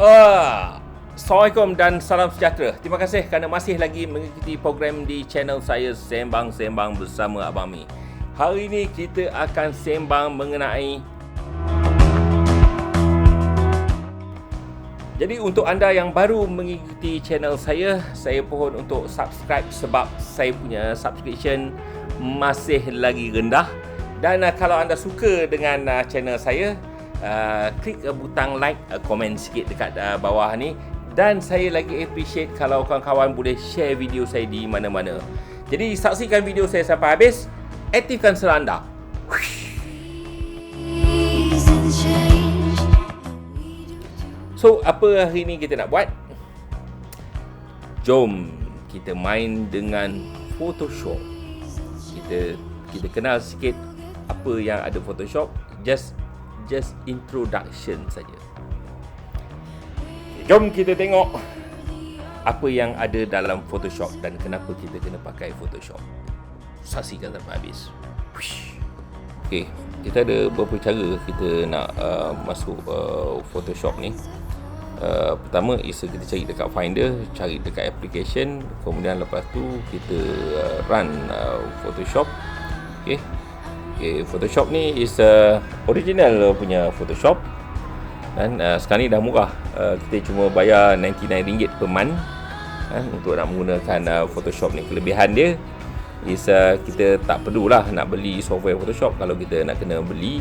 Assalamualaikum dan salam sejahtera. Terima kasih kerana masih lagi mengikuti program di channel saya Sembang-Sembang bersama Abang Mi. Hari ini kita akan sembang mengenai Jadi untuk anda yang baru mengikuti channel saya pohon untuk subscribe sebab saya punya subscription masih lagi rendah. Dan kalau anda suka dengan channel saya, klik butang like, komen sikit dekat bawah ni. Dan saya lagi appreciate kalau kawan-kawan boleh share video saya di mana-mana. Jadi saksikan video saya sampai habis, aktifkan sel anda. So, apa hari ni kita nak buat? Jom kita main dengan Photoshop. Kita kenal sikit apa yang ada Photoshop. Just introduction saja. Jom kita tengok apa yang ada dalam Photoshop dan kenapa kita kena pakai Photoshop. Saksikan sampai habis. Okey, kita ada beberapa cara kita nak masuk Photoshop ni. Pertama is kita cari dekat Finder, cari dekat application, kemudian lepas tu kita run Photoshop. Okey, Photoshop ni is original punya Photoshop. Dan sekarang ni dah murah. Kita cuma bayar RM99 per month untuk nak menggunakan Photoshop ni. Kelebihan dia is kita tak perlulah nak beli software Photoshop. Kalau kita nak kena beli,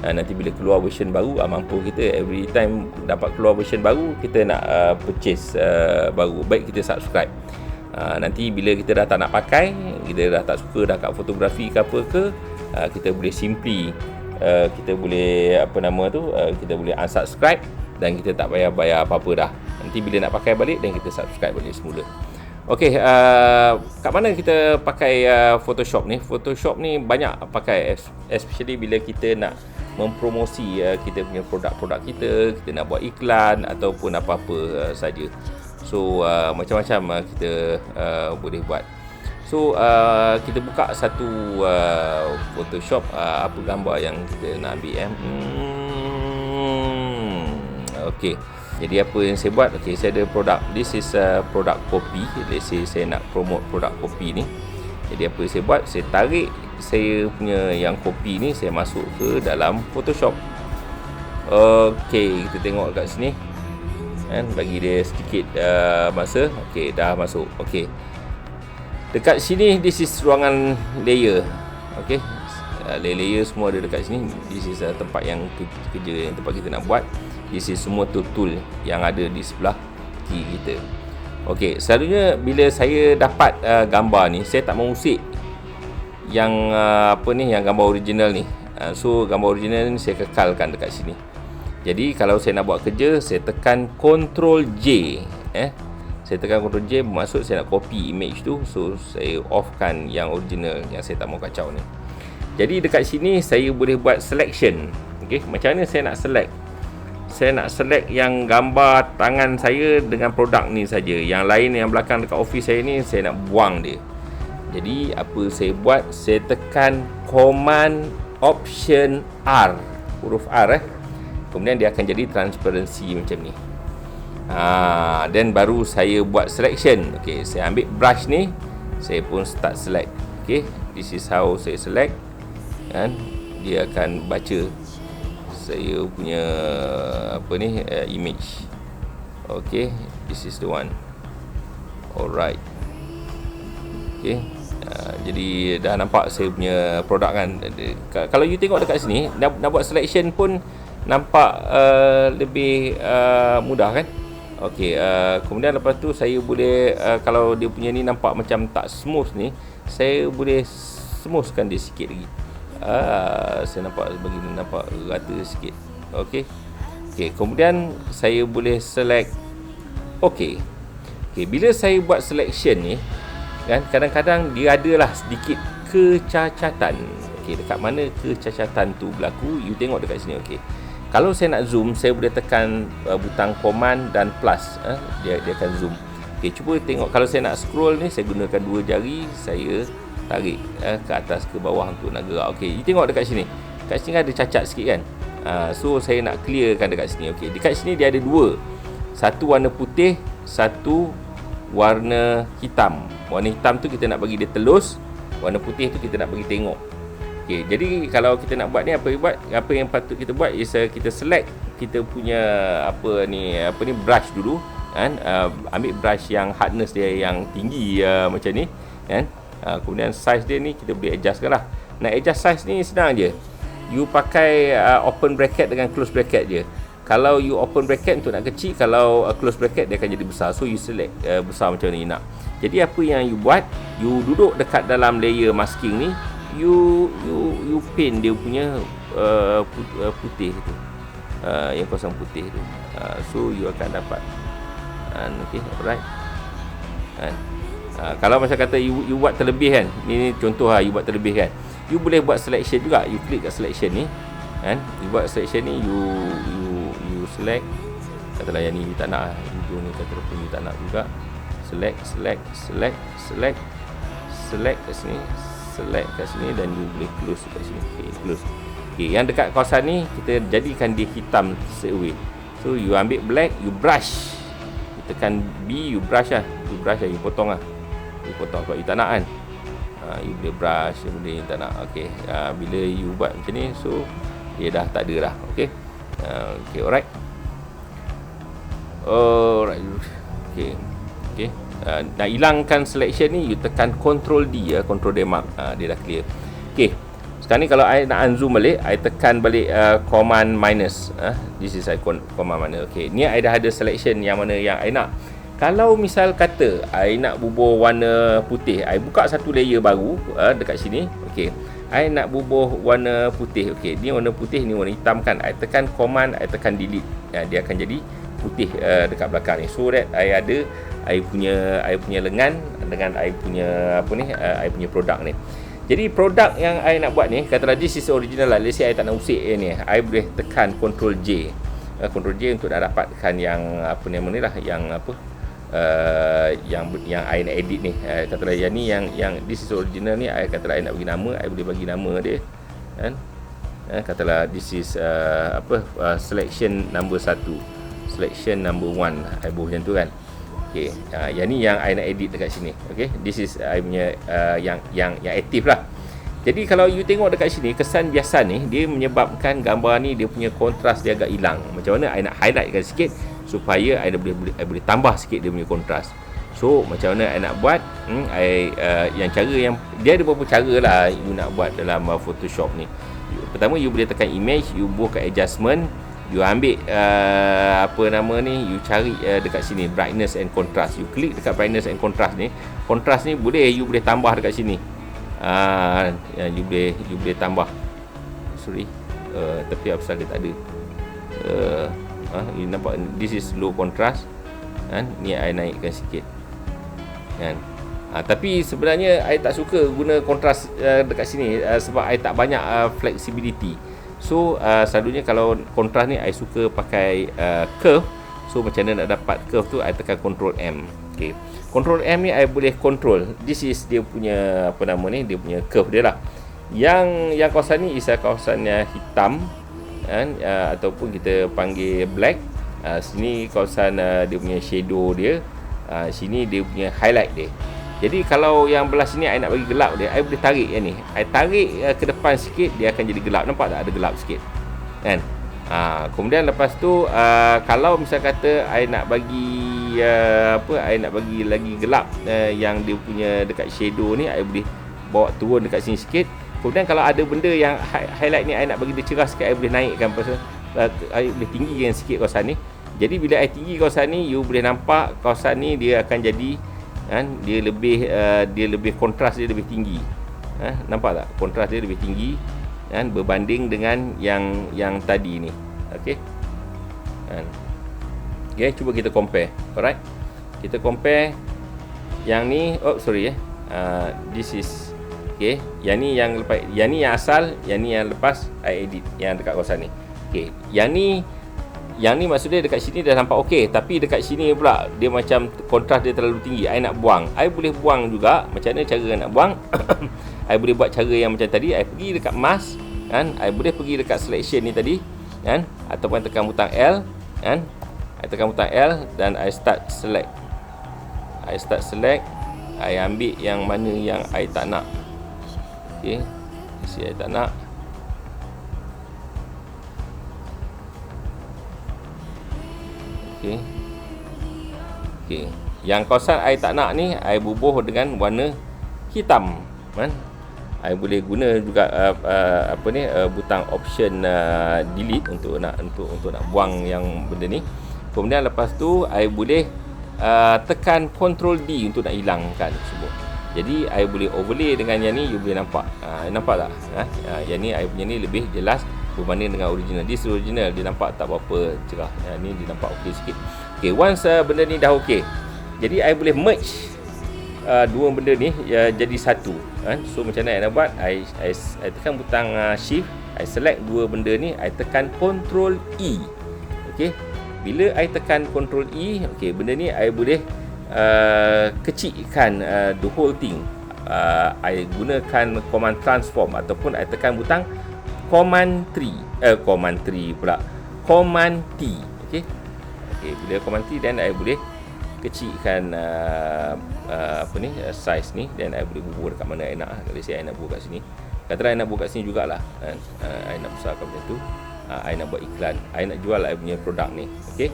nanti bila keluar version baru, mampu kita every time dapat keluar version baru, kita nak purchase baru. Baik kita subscribe. Nanti bila kita dah tak nak pakai, kita dah tak suka dah kat fotografi ke apa ke, kita boleh simply kita boleh kita boleh unsubscribe dan kita tak payah bayar apa-apa dah. Nanti bila nak pakai balik, dan kita subscribe balik semula. Okey, kat mana kita pakai Photoshop ni? Photoshop ni banyak pakai, especially bila kita nak mempromosi kita punya produk-produk kita nak buat iklan ataupun apa-apa saja. So macam-macam kita boleh buat. So kita buka satu Photoshop, apa gambar yang kita nak ambil Okey. Jadi apa yang saya buat? Okey, saya ada produk. This is product copy. Let's say saya nak promote produk kopi ni. Jadi apa yang saya buat? Saya tarik saya punya yang kopi ni, saya masuk ke dalam Photoshop. Okey, kita tengok kat sini. Bagi dia sedikit masa. Okey, dah masuk. Okey. Dekat sini, this is ruangan layer. Okey. Layer semua ada dekat sini. This is tempat yang kerja, yang tempat kita nak buat. This is semua tool yang ada di sebelah kiri kita. Okey, selalunya bila saya dapat gambar ni, saya tak mau usik yang yang gambar original ni. So gambar original ni saya kekalkan dekat sini. Jadi kalau saya nak buat kerja, saya tekan Ctrl J. Saya tekan Ctrl J, bermaksud saya nak copy image tu. So saya offkan yang original yang saya tak mau kacau ni. Jadi dekat sini saya boleh buat selection. Okey, macam mana saya nak select? Saya nak select yang gambar tangan saya dengan produk ni saja. Yang lain yang belakang dekat office saya ni, saya nak buang dia. Jadi apa saya buat? Saya tekan Command Option R, huruf R kemudian dia akan jadi transparency macam ni. Dan baru saya buat selection. Okey, saya ambil brush ni, saya pun start select. Okey, this is how saya select. Dan dia akan baca saya punya image. Okey, this is the one. Alright. Okey. Jadi dah nampak saya punya produk kan. Kalau you tengok dekat sini, nak buat selection pun nampak lebih mudah kan. Okey, kemudian lepas tu saya boleh kalau dia punya ni nampak macam tak smooth ni, saya boleh smoothkan dia sikit lagi. Saya nampak nampak rata sikit. Okey. Kemudian saya boleh select. Okey, bila saya buat selection ni kan, kadang-kadang dia adalah sedikit kecacatan. Okey, dekat mana kecacatan tu berlaku, you tengok dekat sini. Okey, kalau saya nak zoom, saya boleh tekan butang command dan plus. Dia akan zoom. Okey, cuba tengok. Kalau saya nak scroll ni, saya gunakan dua jari, saya tarik ke atas ke bawah untuk nak gerak. Okey, you tengok dekat sini. Dekat sini ada cacat sikit kan. So saya nak clearkan dekat sini. Okey, dekat sini dia ada dua. Satu warna putih, satu warna hitam. Warna hitam tu kita nak bagi dia telus, warna putih tu kita nak bagi tengok. Okey, jadi kalau kita nak buat ni, apa yang patut kita buat is kita select kita punya apa ni brush dulu kan. Ambil brush yang hardness dia yang tinggi macam ni kan. Kemudian size dia ni kita boleh adjustkan lah. Nak adjust size ni senang je. You pakai open bracket dengan close bracket je. Kalau you open bracket untuk nak kecil, kalau close bracket dia akan jadi besar. So you select besar macam ni nak. Jadi apa yang you buat, you duduk dekat dalam layer masking ni, you paint dia punya putih tu. Yang kawasan putih tu. So you akan dapat. Okay, alright. Kalau macam kata you buat terlebih kan. Ni contoh you buat terlebih kan. You boleh buat selection juga. You klik kat selection ni kan. You buat selection ni, you select. Katalah yang ni you tak nak, hujung ni kata you tak nak juga. Select kat sini, select kat sini, dan you boleh close kat sini. Okay, close. Okay, yang dekat kawasan ni kita jadikan dia hitam straight away. So you ambil black, you brush. You tekan B, you brush lah. You potong lah. You potong sebab you tak nak kan. You boleh brush, you boleh tak nak. Okay, bila you buat macam ni, so dia dah tak ada dah. Okay. Okay, alright. Okay. Nak hilangkan selection ni, you tekan Ctrl D ya, Ctrl D mark. Dia dah clear. Okay. Sekarang ni kalau I nak unzoom balik, I tekan balik command minus. This is command minus. Okay. Ni I dah ada selection yang mana yang I nak. Kalau misal kata I nak bubuh warna putih, I buka satu layer baru dekat sini. Okay. I nak bubuh warna putih. Okey, ni warna putih, ni warna hitam kan. I tekan command, I tekan delete. Dia akan jadi putih dekat belakang ni. So that I ada I punya lengan dengan I punya I punya produk ni. Jadi produk yang I nak buat ni, katalah this is original lah. Let's say I tak nak usik ni. I boleh tekan Ctrl J. Ctrl J untuk nak dapatkan yang nama ni lah, yang yang I nak edit ni. Katalah yang ni yang this is original ni, I katalah I nak bagi nama, I boleh bagi nama dia kan. Katalah this is selection number 1, selection number 1, I boleh macam tu kan. Okey, yang ni yang I nak edit dekat sini. Okey, this is I punya yang aktif lah. Jadi kalau you tengok dekat sini, kesan biasa ni dia menyebabkan gambar ni dia punya kontras dia agak hilang. Macam mana I nak highlightkan sikit supaya I boleh tambah sikit dia punya kontras. So macam mana I nak buat? Yang cara yang dia ada beberapa cara lah you nak buat dalam Photoshop ni. Pertama, you boleh tekan image, you buka adjustment, you ambil you cari dekat sini brightness and contrast. You klik dekat brightness and contrast ni. Contrast ni you boleh tambah dekat sini. You boleh tambah. Sorry. Tapi apa pasal dia tak ada. You nampak this is low contrast kan. Ni I naikkan sikit kan. Tapi sebenarnya I tak suka guna kontras dekat sini sebab I tak banyak flexibility. So selalunya kalau kontras ni I suka pakai curve. So macam mana nak dapat curve tu, I tekan Ctrl M. Okay, Ctrl M ni I boleh control. This is dia punya dia punya curve dia lah. Yang kawasan ni is kawasan hitam kan, ataupun kita panggil black. Sini kawasan dia punya shadow dia. Sini dia punya highlight dia. Jadi kalau yang belah sini I nak bagi gelap dia, I boleh tarik yang ni. I tarik ke depan sikit, dia akan jadi gelap. Nampak tak ada gelap sikit kan. Kemudian lepas tu kalau misal kata I nak bagi I nak bagi lagi gelap yang dia punya dekat shadow ni, I boleh bawa turun dekat sini sikit. Kemudian kalau ada benda yang highlight ni I nak bagi dia cerah sikit, I boleh naikkan pasal I boleh tinggikan sikit kawasan ni. Jadi bila I tinggi kawasan ni, you boleh nampak kawasan ni dia akan jadi kan, dia lebih kontras dia lebih tinggi. Nampak tak? Kontras dia lebih tinggi kan, berbanding dengan yang tadi ni. Okey. Okay, cuba kita compare. Alright. Kita compare yang ni. This is okay. Yang ni yang lepas, yang ni yang asal, yang ni yang lepas I edit yang dekat kawasan ni. Okey. Yang ni maksudnya dekat sini dah nampak okey, tapi dekat sini pula dia macam kontras dia terlalu tinggi. I nak buang. I boleh buang juga. Macam mana cara nak buang? I boleh buat cara yang macam tadi. I pergi dekat mask kan. I boleh pergi dekat selection ni tadi kan, ataupun tekan butang L kan. I tekan butang L dan I start select. I ambil yang mana yang I tak nak. Okey, si I tak nak. Okey. Yang kawasan I tak nak ni I bubuh dengan warna hitam, kan? I boleh guna juga butang option delete untuk nak buang yang benda ni. Kemudian lepas tu I boleh tekan Ctrl D untuk nak hilangkan semua. Jadi I boleh overlay dengan yang ni, you boleh nampak. Nampak tak? Yang ni I punya ni lebih jelas berbanding dengan original. This original dia nampak tak berapa cerah. Yang ni dia nampak okey sikit. Okey, once benda ni dah okey, jadi I boleh merge dua benda ni jadi satu, kan? So macam mana I nak buat? I tekan butang shift, I select dua benda ni, I tekan Ctrl E. Okey, bila I tekan Ctrl E, okey, benda ni I boleh kecilkan the whole thing. I gunakan command transform ataupun I tekan butang command T. Okey, bila command T, then I boleh kecilkan size ni, dan I boleh bubuh dekat mana I nak. Kalau saya I nak bubuh kat sini, katalah I nak bubuh kat sini jugalah, kan? I nak besarkan macam tu. I nak buat iklan, I nak jual I punya produk ni. Okey,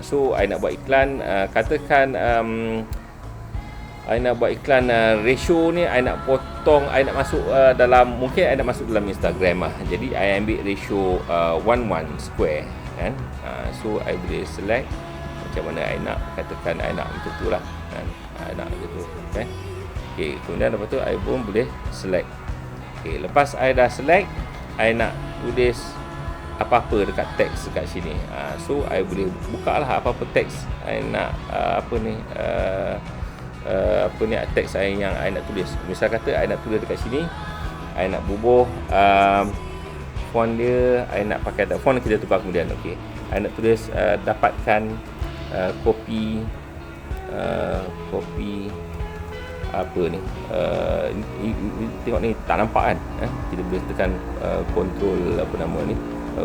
so I nak buat iklan, katakan I nak buat iklan ratio ni I nak potong, I nak masuk dalam, mungkin I nak masuk dalam Instagram lah. Jadi I ambil ratio 1:1 square, kan? So I boleh select macam mana I nak, katakan I nak macam tu lah, kan? I nak macam tu, kan? Okay, kemudian lepas tu I pun boleh select. Okay, lepas I dah select, I nak tulis apa-apa dekat teks dekat sini. So I boleh buka lah apa-apa teks I nak, teks saya yang I nak tulis. Misal kata I nak tulis dekat sini, I nak bubuh font dia, I nak pakai font kita tukar kemudian. Okey, I nak tulis dapatkan kopi apa ni, tengok ni tak nampak kan, kita boleh tekan control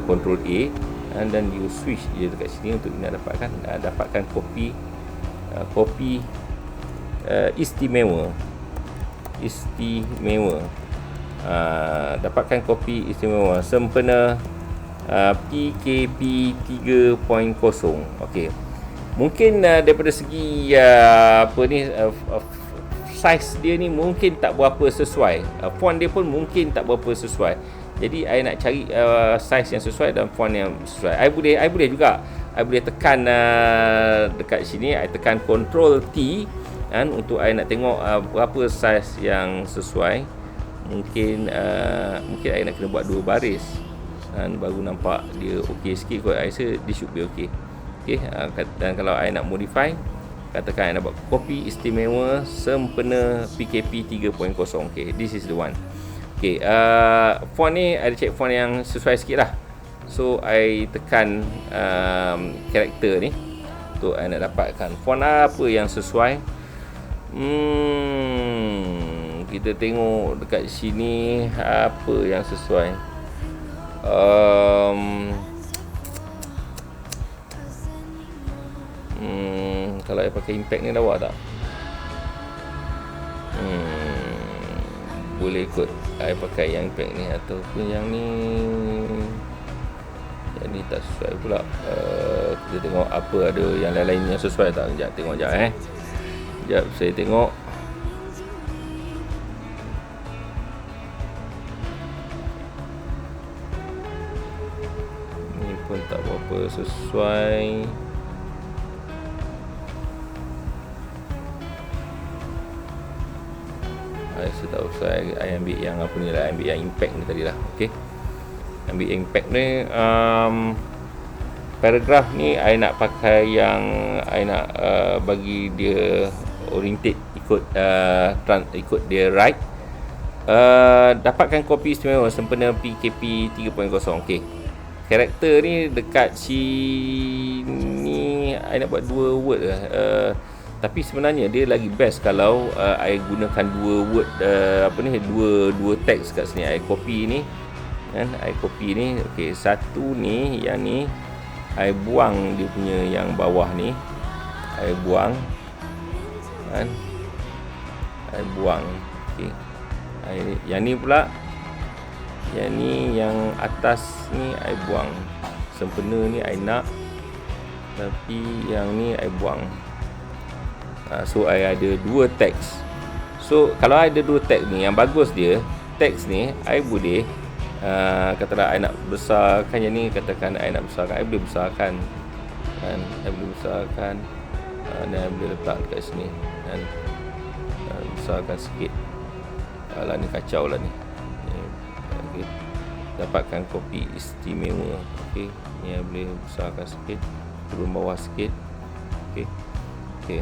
control A, and then you switch je dekat sini untuk nak dapatkan kopi istimewa. Dapatkan kopi istimewa sempena PKP 3.0. Okey, mungkin daripada segi size dia ni mungkin tak berapa sesuai, font dia pun mungkin tak berapa sesuai. Jadi I nak cari size yang sesuai dan font yang sesuai. I boleh juga, I boleh tekan dekat sini, I tekan Ctrl T, kan, untuk I nak tengok berapa size yang sesuai. Mungkin I nak kena buat 2 baris, kan, baru nampak dia okey sikit kot. I rasa dia should be okey. Okey, dan kalau I nak modify, katakan I nak buat kopi istimewa sempena PKP 3.0. Okey, this is the one. Okey, font ni I check font yang sesuai sikit lah. So I tekan karakter ni untuk I nak dapatkan font apa yang sesuai. Kita tengok dekat sini apa yang sesuai. Kalau I pakai impact ni lawa tak? Boleh ikut I pakai yang impact ni ataupun yang ni. Yang ni tak sesuai pula. Kita tengok apa ada yang lain-lain yang sesuai tak. Sekejap, tengok sekejap Sekejap saya tengok. Ni pun tak berapa sesuai. Saya tahu, saya ambil yang apa ni lah, ambil yang impact ni tadi lah. Okey, ambil yang impact ni. Paragraph ni I nak pakai yang I nak bagi dia oriented ikut dia right. Dapatkan kopi istimewa sempena PKP 3.0. Okey, karakter ni dekat sini I nak buat 2 word lah. Tapi sebenarnya dia lagi best kalau I gunakan 2 word, dua teks kat sini. I copy ni, kan, I copy ni. Okey, satu ni, yang ni I buang dia punya yang bawah ni, I buang kan, I buang. Okey, yang ni pula, yang ni yang atas ni I buang. Sempena ni I nak, tapi yang ni I buang. So I ada 2 teks. So kalau I ada 2 teks ni, yang bagus dia, teks ni I boleh katalah I nak besarkan yang ni, katakan I nak besarkan, I boleh besarkan kan, I boleh besarkan dan I boleh letak dekat sini kan, besarkan sikit. Alah ni kacau lah ni. Okay. Dapatkan kopi istimewa. Okey, ni I boleh besarkan sikit, turun bawah sikit. Okey. Okey.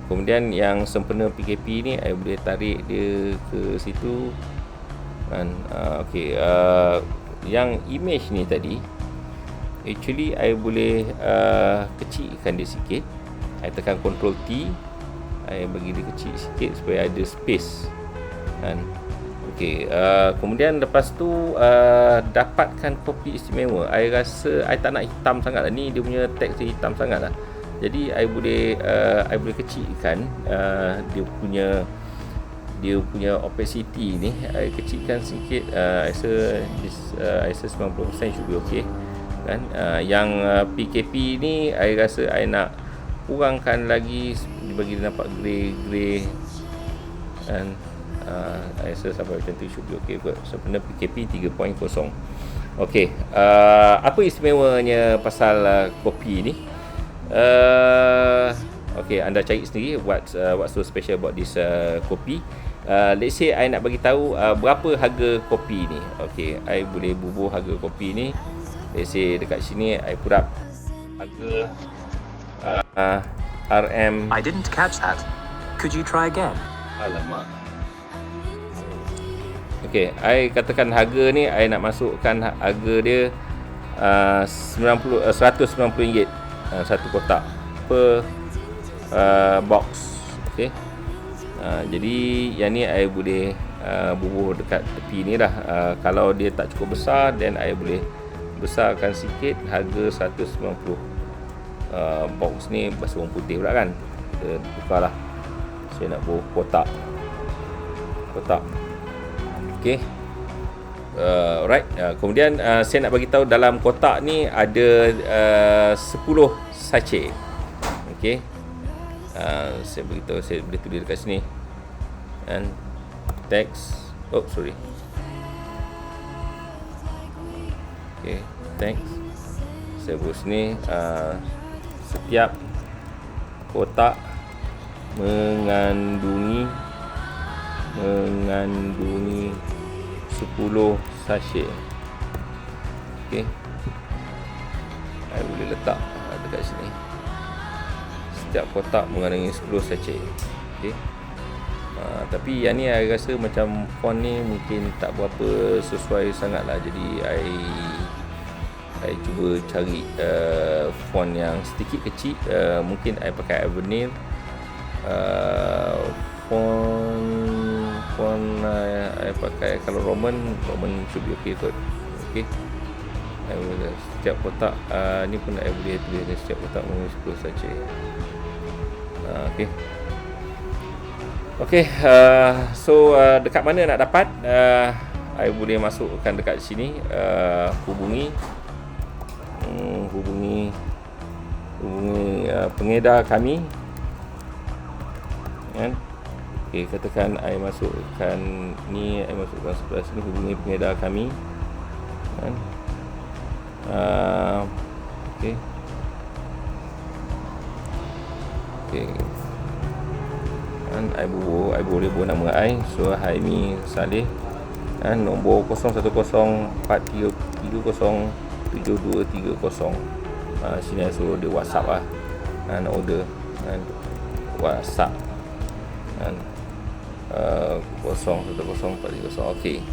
Kemudian yang sempena PKP ni I boleh tarik dia ke situ kan. Okey, yang image ni tadi actually I boleh kecilkan dia sikit. I tekan Ctrl T, I bagi dia kecil sikit supaya ada space kan. Okey, kemudian lepas tu dapatkan kopi istimewa. I rasa I tak nak hitam sangat lah. Ni dia punya teks dia hitam sangat lah. Jadi I boleh kecilkan dia punya opacity ni. I kecilkan sikit. I rasa 90% should be okay kan. Yang PKP ni I rasa I nak kurangkan lagi, bagi dia nampak grey kan. I rasa sampai macam tu should be okay kot. Sebenarnya PKP 3.0. Okey, apa istimewanya pasal kopi ni? Okay, anda cari sendiri what's so special about this kopi. Let's say I nak bagi tahu berapa harga kopi ni. Okay, I boleh bubuh harga kopi ni. Let's say dekat sini I put up harga RM. I didn't catch that. Could you try again? Alamak. Okay, I katakan harga ni I nak masukkan harga dia RM190 satu kotak per box. Okey. Jadi yang ni I boleh bubuh dekat tepi ni dah. Kalau dia tak cukup besar, then I boleh besarkan sikit, harga 190. Box ni bahasa orang putih pula kan. Kita tukarlah. Saya nak bubuh kotak. Okey. Right. Kemudian saya nak bagi tahu dalam kotak ni ada 10 sachet. Okey. Saya beritahu, saya boleh tulis dekat sini. And text. Oh, sorry. Okey, text. Saya buat sini setiap kotak mengandungi 10 sachet. Okey. Saya boleh letak dekat sini. Setiap kotak mengandungi 10 sachet. Okey. Tapi yang ni I rasa macam font ni mungkin tak berapa sesuai sangat lah. Jadi I cuba cari font yang sedikit kecil. Mungkin I pakai Avenir. Font I pakai kalau Roman should be okay kot. Okey. Setiap kotak ni pun I boleh tulis setiap kotak mengandungi 10 sachet. Okey. Okey, so dekat mana nak dapat? I boleh masukkan dekat sini, hubungi pengedar kami kan. Okey, katakan I masukkan ni, I masukkan sebelah sini, hubungi pengedar kami kan. Okey. Okey. Dan I boleh buat nama I. So Haimi Saleh dan nombor 0143307230. Sini I suruh dia WhatsApp lah. Nak order dan WhatsApp dan 010430. Okey.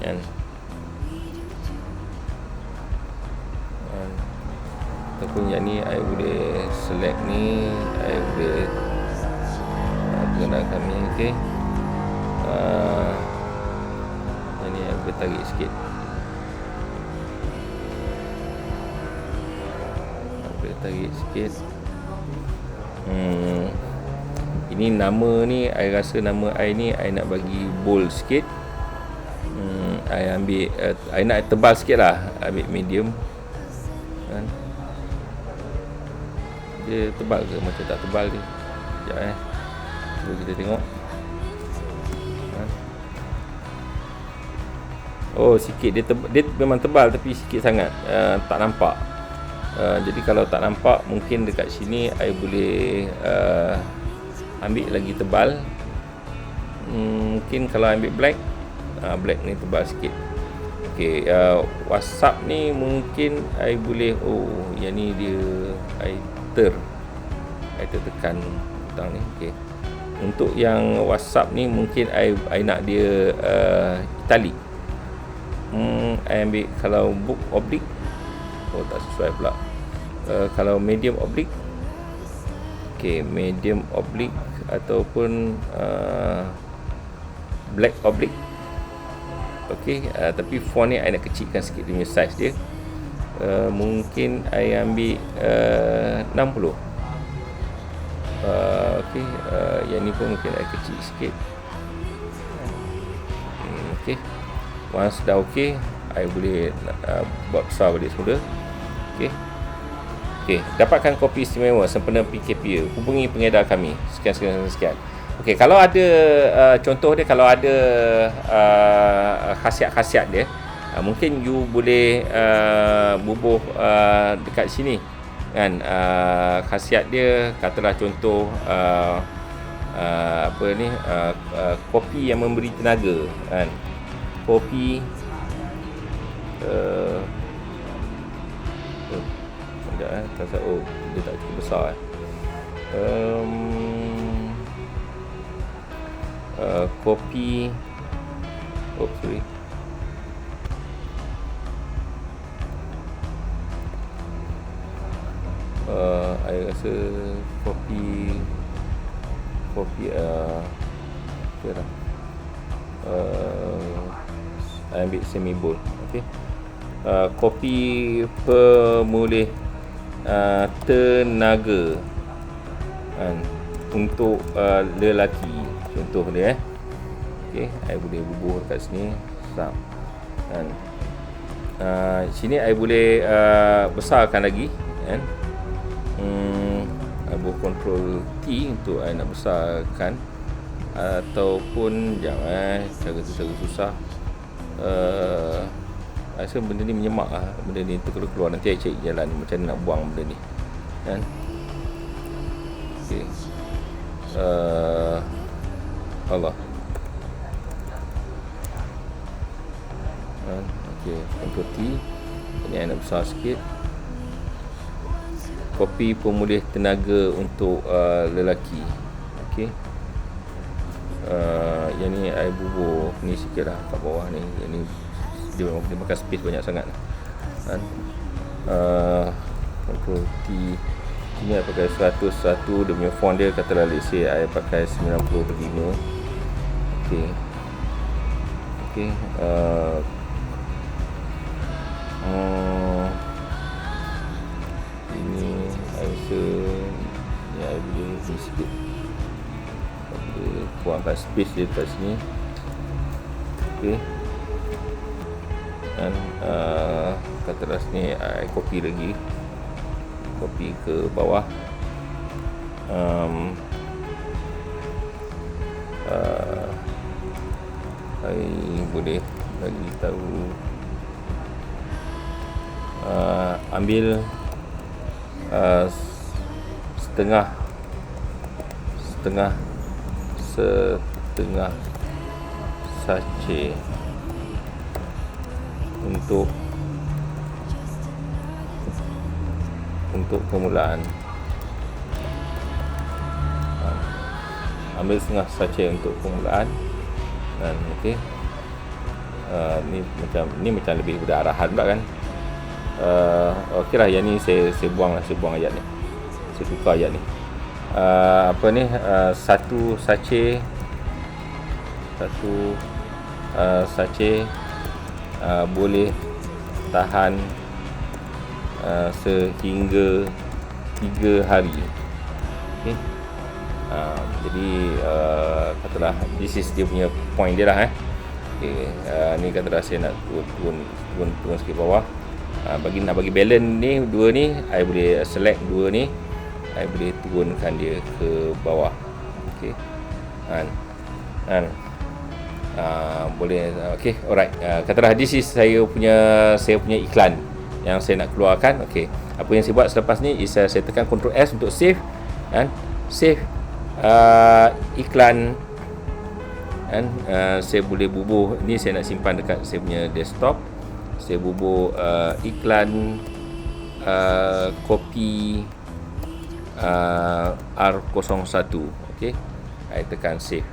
Dan ataupun yang ni I boleh select ni, I boleh gunakan kami. Okey. Yang ni I boleh tarik sikit. tarik sikit. Ini nama ni, I rasa nama I ni I nak bagi bold sikit. I ambil I nak tebal sikit lah. Ambil medium kan. Dia tebal ke macam tak tebal dia? Sekejap cuba kita tengok kan. Oh sikit dia memang tebal tapi sikit sangat, tak nampak. Jadi kalau tak nampak, mungkin dekat sini I boleh ambil lagi tebal. Mungkin kalau ambil black, black ni tebal sikit. Okay, WhatsApp ni mungkin I boleh, yang ni dia I tekan butang ni. Okay, untuk yang WhatsApp ni mungkin I nak dia italic. I ambil kalau book oblique, tak sesuai pula. Kalau medium oblique, okay, medium oblique ataupun black oblique. Okay, tapi font ni I nak kecilkan sikit dia punya size dia. Mungkin I ambil 60. Okay, yang ni pun mungkin I kecil sikit. Okay, once dah okay, I boleh buat besar balik semula. Okay. Okay, dapatkan kopi istimewa sempena PKP, hubungi pengedar kami. Sekian. Okey, kalau ada contoh dia, kalau ada khasiat-khasiat dia, mungkin you boleh bubuh dekat sini kan. Khasiat dia, katalah contoh kopi yang memberi tenaga kan. Kopi dia tak cukup besar. Kopi sorry. I rasa kopi I ambil semi bold. Okay. Kopi pemulih tenaga kan, untuk lelaki contoh dia. Okey, I boleh bubuh kat sini kan. Sini I boleh besarkan lagi kan. I boleh control T untuk I nak besarkan, ataupun jangan cara susah. Rasa benda ni menyemak lah. Benda ni terkeluar. Nanti I cari jalan macam mana nak buang benda ni kan. Okay. Allah. Okay, control T. Ini I nak besar sikit. Kopi pemulih tenaga untuk lelaki. Okay. Yang ni I bubuh ni sikit lah kat bawah ni. Yang ni dia makan space banyak sangat kan. Control T. Ini I pakai 101. Dia punya font dia katalah let's say I pakai 95. Okay. Okay. Ini I rasa ni I boleh ni sikit. Boleh kurangkan space dia dekat sini. Okay. Dan katalah sini I copy lagi, copy ke bawah. I boleh bagi tahu ambil setengah sachet untuk permulaan. Ambil setengah sachet untuk permulaan. Dan okey. Ni macam lebih pada arahan pula kan. Okeylah, yang ni saya buang ayat ni. Saya tukar ayat ni. Satu sachet boleh tahan sehingga 3 hari. Okey. Jadi katalah this is dia punya point dia lah. Okey, ni katalah saya nak turun sikit bawah. Nak bagi balance ni dua ni, I boleh select dua ni, I boleh turunkan dia ke bawah. Okey. Boleh. Okey, alright. Katalah this is saya punya iklan yang saya nak keluarkan. Okey. Apa yang saya buat selepas ni is saya tekan Ctrl S untuk save kan. Save iklan kan. Saya boleh bubuh ni, saya nak simpan dekat saya punya desktop. Saya bubuh iklan kopi R01. Okey. I tekan save.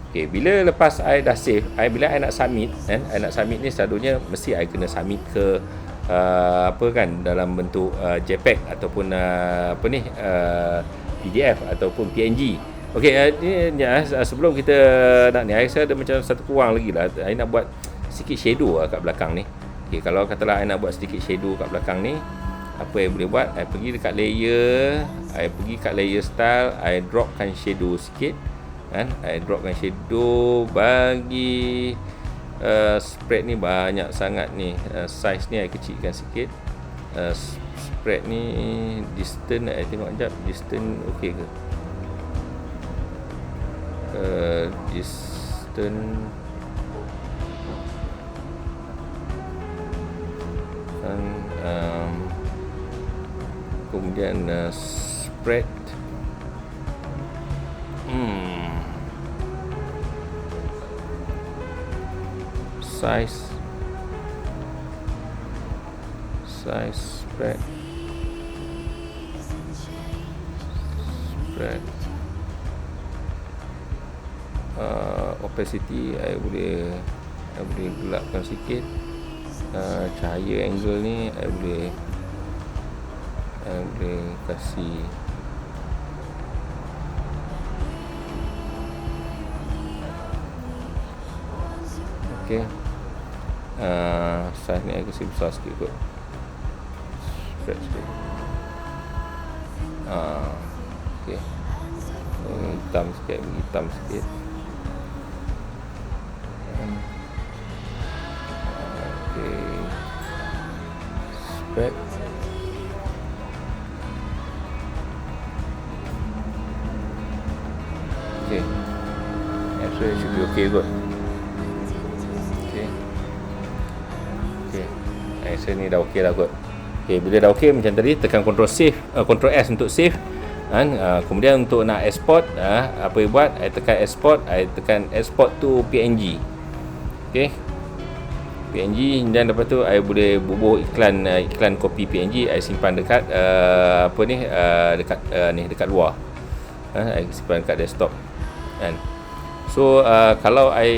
Okey, bila lepas I dah save, bila I nak submit kan, I nak submit ni selalunya mesti I kena submit ke dalam bentuk JPEG ataupun PDF ataupun PNG. Okey, ni sebelum kita nak ni, saya ada macam satu kurang lagi lah. I nak buat sikit shadow kat belakang ni. Okey, kalau katalah I nak buat sedikit shadow kat belakang ni, apa yang boleh buat? I pergi dekat layer, I pergi kat layer style, I dropkan shadow sikit kan. I dropkan shadow, bagi spread ni banyak sangat ni. Size ni I kecilkan sikit. Spread ni, distance I tengok sekejap, distance okey ke? Distance kemudian spread size spread opacity I boleh gelapkan sikit. Cahaya angle ni I boleh kasih okey. Size ni I kasi besar sikit kot, spread sikit. Okey, hitam sikit. Okey, spread. Okey, so it should be okay kot. Saya ni dah okey lah kot. Okey, bila dah okey macam tadi, tekan Ctrl S untuk save kan. Kemudian untuk nak export, apa yang buat, I tekan export to PNG. Okey, PNG, dan lepas tu I boleh bubuh iklan kopi PNG, I simpan dekat dekat luar. I simpan dekat desktop kan. So kalau I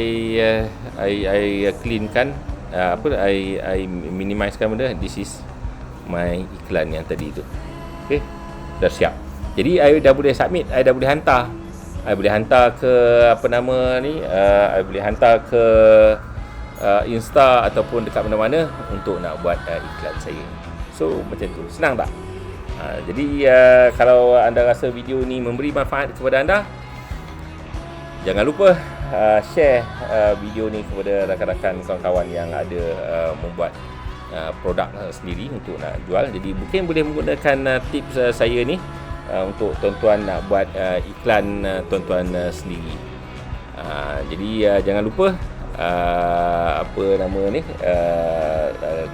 cleankan, I minimizekan benda, this is my iklan yang tadi tu. Okey, dah siap. Jadi I dah boleh submit, I dah boleh hantar. I boleh hantar ke I boleh hantar ke Insta ataupun dekat mana-mana untuk nak buat iklan saya. So macam tu, senang tak? Jadi kalau anda rasa video ni memberi manfaat kepada anda, jangan lupa share video ni kepada rakan-rakan, kawan-kawan yang ada membuat produk sendiri untuk nak jual. Jadi mungkin boleh menggunakan tips saya ni untuk tuan-tuan nak buat iklan tuan-tuan sendiri. Jadi jangan lupa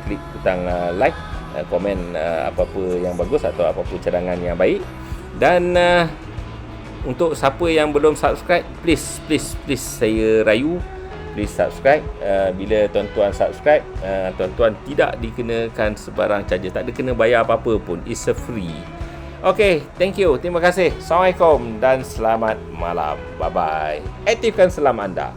klik butang like, komen apa-apa yang bagus atau apa-apa cadangan yang baik. Dan untuk siapa yang belum subscribe, please saya rayu, please subscribe. Bila tuan-tuan subscribe, tuan-tuan tidak dikenakan sebarang charges, tak ada kena bayar apa-apa pun, it's a free. Okay, thank you, terima kasih. Assalamualaikum dan selamat malam. Bye bye. Aktifkan selam anda.